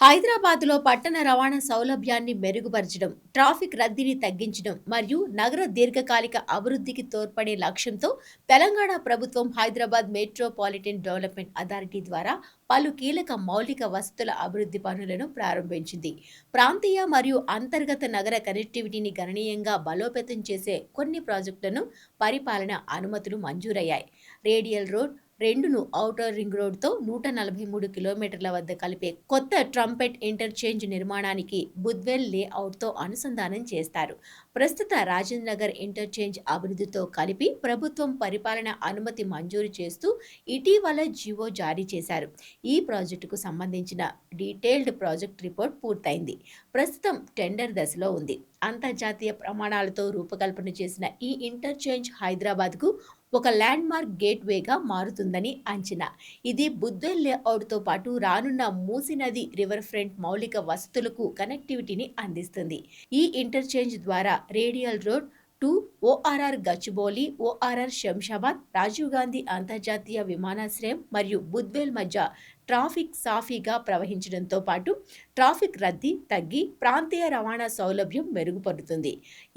హైదరాబాద్‌లో పట్టణ రవాణా సౌలభ్యాన్ని మెరుగుపరచడం, ట్రాఫిక్ రద్దీని తగ్గించడం మరియు నగర దీర్ఘకాలిక అభివృద్ధికి తోడ్పడే లక్ష్యంతో తెలంగాణ ప్రభుత్వం హైదరాబాద్ మెట్రోపాలిటన్ డెవలప్మెంట్ అథారిటీ ద్వారా పలు కీలక మౌలిక వసతుల అభివృద్ధి పనులను ప్రారంభించింది. ప్రాంతీయ మరియు అంతర్గత నగర కనెక్టివిటీని గణనీయంగా బలోపేతం చేసే కొన్ని ప్రాజెక్టులను పరిపాలన అనుమతులు మంజూరయ్యాయి. రేడియల్ రోడ్ 2ను ఔటర్ రింగ్ రోడ్‌తో 143 కిలోమీటర్ల వద్ద కలిపే కొత్త ట్రంపెట్ ఇంటర్చేంజ్ నిర్మాణానికి బుద్వెల్ లేఅవుట్‌తో అనుసంధానం చేస్తారు. ప్రస్తుత రాజేంద్ర నగర్ ఇంటర్చేంజ్ అభివృద్ధితో కలిపి ప్రభుత్వం పరిపాలన అనుమతి మంజూరు చేస్తూ ఇటీవల జీవో జారీ చేశారు. ఈ ప్రాజెక్టుకు సంబంధించిన డీటెయిల్డ్ ప్రాజెక్ట్ రిపోర్ట్ పూర్తయింది. ప్రస్తుతం టెండర్ దశలో ఉంది. అంతర్జాతీయ ప్రమాణాలతో రూపకల్పన చేసిన ఈ ఇంటర్చేంజ్ హైదరాబాద్‌కు ఒక ల్యాండ్‌మార్క్ గేట్‌వేగా మారుతుందని అంచనా. ఇది బుద్వెల్ లేఅవుట్‌తో పాటు రానున్న మూసీ నది రివర్ ఫ్రంట్ మౌలిక వసతులకు కనెక్టివిటీని అందిస్తుంది. ఈ ఇంటర్చేంజ్ ద్వారా radial road 2, ORR Gachibowli, ORR Shamshabad, Rajiv Gandhi అంతర్జాతీయ విమానాశ్రయం మరియు బుద్వెల్ మధ్య ట్రాఫిక్ సాఫీగా ప్రవహించడంతో పాటు ట్రాఫిక్ రద్దీ తగ్గి ప్రాంతీయ రవాణా సౌలభ్యం మెరుగుపడుతుంది.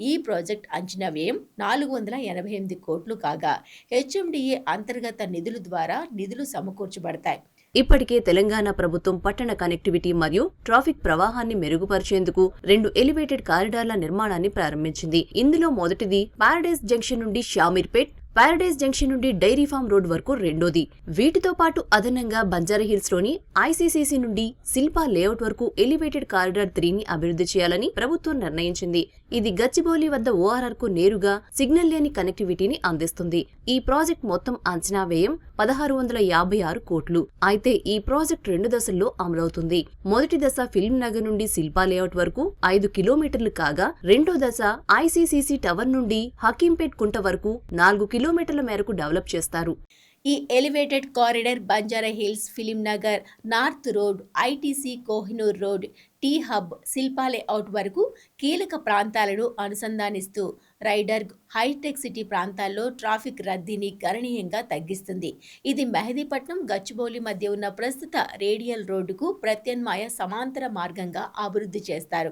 ఈ ప్రాజెక్ట్ అంచనా వ్యయం 488 కోట్లు కాగా హెచ్ఎండిఏ అంతర్గత నిధుల ద్వారా నిధులు సమకూర్చబడతాయి. ఇప్పటికే తెలంగాణ ప్రభుత్వం పట్టణ కనెక్టివిటీ మరియు ట్రాఫిక్ ప్రవాహాన్ని మెరుగుపరిచేందుకు 2 ఎలివేటెడ్ కారిడార్ల నిర్మాణాన్ని ప్రారంభించింది. ఇందులో మొదటిది పారడైజ్ జంక్షన్ నుండి షామీర్పేట్, పారడైజ్ జంక్షన్ నుండి డైరీ ఫార్మ్ రోడ్ వరకు రెండోది. వీటితో పాటు అదనంగా బంజారాహిల్స్ లోని ఐసీసీసీ నుండి శిల్పా లేఅవుట్ వరకు ఎలివేటెడ్ కారిడార్ 3ని అభివృద్ధి చేయాలని ప్రభుత్వం నిర్ణయించింది. ఇది గచ్చిబౌలి వద్ద ఓఆర్ఆర్ కు నేరుగా సిగ్నల్ లేని కనెక్టివిటీని అందిస్తుంది. ఈ ప్రాజెక్ట్ మొత్తం అంచనా వ్యయం 1656 కోట్లు. అయితే ఈ ప్రాజెక్ట్ 2 దశల్లో అమలవుతుంది. మొదటి దశ ఫిల్మ్ నగర్ నుండి శిల్పా లేఅవుట్ వరకు 5 కిలోమీటర్లు కాగా రెండో దశ ఐసీసీసీ టవర్ నుండి హకీంపేట్ కుంట వరకు 4 కిలోమీటర్ల మేరకు డెవలప్ చేస్తారు. ఈ elevated corridor Banjara Hills, film Nagar, north road, ITC Kohinoor road, T hub, Shilpa layout వరకు కీలక ప్రాంతాలను అనుసంధానిస్తూ రైడర్గ్, హైటెక్ సిటీ ప్రాంతాల్లో ట్రాఫిక్ రద్దీని గణనీయంగా తగ్గిస్తుంది. ఇది మెహదీపట్నం, గచ్చిబౌలి మధ్య ఉన్న ప్రస్తుత రేడియల్ రోడ్డుకు ప్రత్యామ్నాయ సమాంతర మార్గంగా అభివృద్ధి చేస్తారు.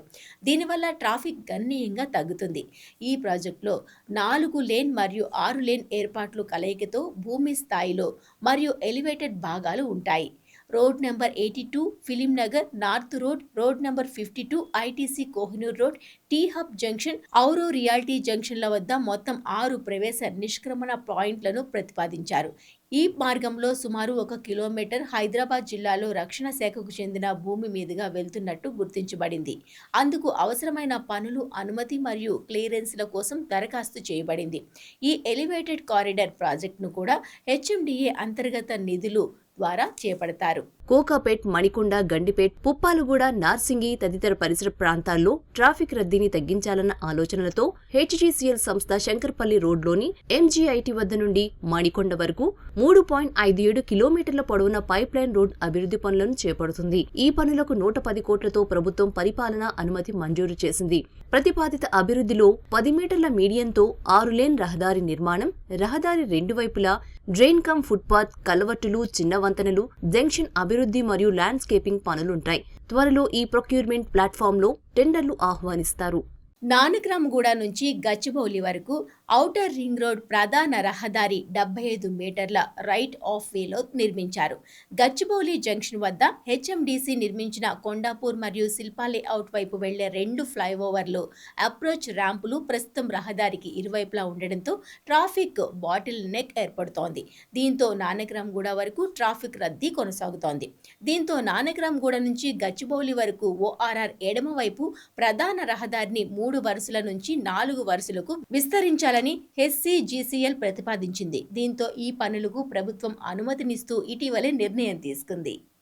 దీనివల్ల ట్రాఫిక్ గణనీయంగా తగ్గుతుంది. ఈ ప్రాజెక్టులో 4 లేన్ మరియు 6 లేన్ ఏర్పాట్లు కలయికతో భూమి స్థాయిలో మరియు ఎలివేటెడ్ భాగాలు ఉంటాయి. Road number 82 Film Nagar, north road, road number 52 ITC Kohinoor road, T Hub junction, Auro Realty జంక్షన్ల వద్ద మొత్తం 6 ప్రవేశ నిష్క్రమణ పాయింట్లను ప్రతిపాదించారు. ఈ మార్గంలో సుమారు 1 కిలోమీటర్ హైదరాబాద్ జిల్లాలో రక్షణ శాఖకు చెందిన భూమి మీదుగా వెళ్తున్నట్టు గుర్తించబడింది. అందుకు అవసరమైన పనులు, అనుమతి మరియు క్లియరెన్స్ల కోసం దరఖాస్తు చేయబడింది. ఈ ఎలివేటెడ్ కారిడార్ ప్రాజెక్టును కూడా హెచ్ఎండిఏ అంతర్గత నిధులు ద్వారా చేపడతారు. కోకాపేట్, మణికొండ, గండిపేట్, పుప్పాలగూడ, నార్సింగి తదితర పరిసర ప్రాంతాల్లో ట్రాఫిక్ రద్దీని తగ్గించాలన్న ఆలోచనలతో హెచ్జీసీఎల్ సంస్థ శంకర్పల్లి రోడ్లోని ఎంజీఐటీ వద్ద నుండి మణికొండ వరకు 3.57 కిలోమీటర్ల పొడవున పైప్ లైన్ రోడ్ అభివృద్ధి పనులను చేపడుతుంది. ఈ పనులకు 110 కోట్లతో ప్రభుత్వం పరిపాలనా అనుమతి మంజూరు చేసింది. ప్రతిపాదిత అభివృద్ధిలో 10 మీటర్ల మీడియంతో 6 లేన్ రహదారి నిర్మాణం, రహదారి 2 వైపులా డ్రైన్ కమ్ ఫుట్పాత్, కలవట్టులు, చిన్న వంతెనలు, జంక్షన్ అభివృద్ధి మరియు ల్యాండ్స్కేపింగ్ పనులుంటాయి. త్వరలో ఈ ప్రొక్యూర్మెంట్ ప్లాట్ఫామ్లో టెండర్లు ఆహ్వానిస్తారు. నానక్రామ్గూడ నుంచి గచ్చిబౌలి వరకు ఔటర్ రింగ్ రోడ్ ప్రధాన రహదారి 75 మీటర్ల రైట్ ఆఫ్ వేలో నిర్మించారు. గచ్చిబౌలి జంక్షన్ వద్ద హెచ్ఎండిసి నిర్మించిన కొండాపూర్ మరియు శిల్పా లేఅవుట్ వైపు వెళ్లే 2 ఫ్లైఓవర్లు, అప్రోచ్ ర్యాంపులు ప్రస్తుతం రహదారికి ఇరువైపులా ఉండడంతో ట్రాఫిక్ బాటిల్ నెక్ ఏర్పడుతోంది. దీంతో నానక్రామ్గూడ వరకు ట్రాఫిక్ రద్దీ కొనసాగుతోంది. దీంతో నానక్రామ్గూడ నుంచి గచ్చిబౌలి వరకు ఓఆర్ఆర్ ఎడమ వైపు ప్రధాన రహదారిని 3 వరుసల నుంచి 4 వరుసలకు విస్తరించాలని హెచ్సీజీసీఎల్ ప్రతిపాదించింది. దీంతో ఈ పనులకు ప్రభుత్వం అనుమతినిస్తూ ఇటీవలే నిర్ణయం తీసుకుంది.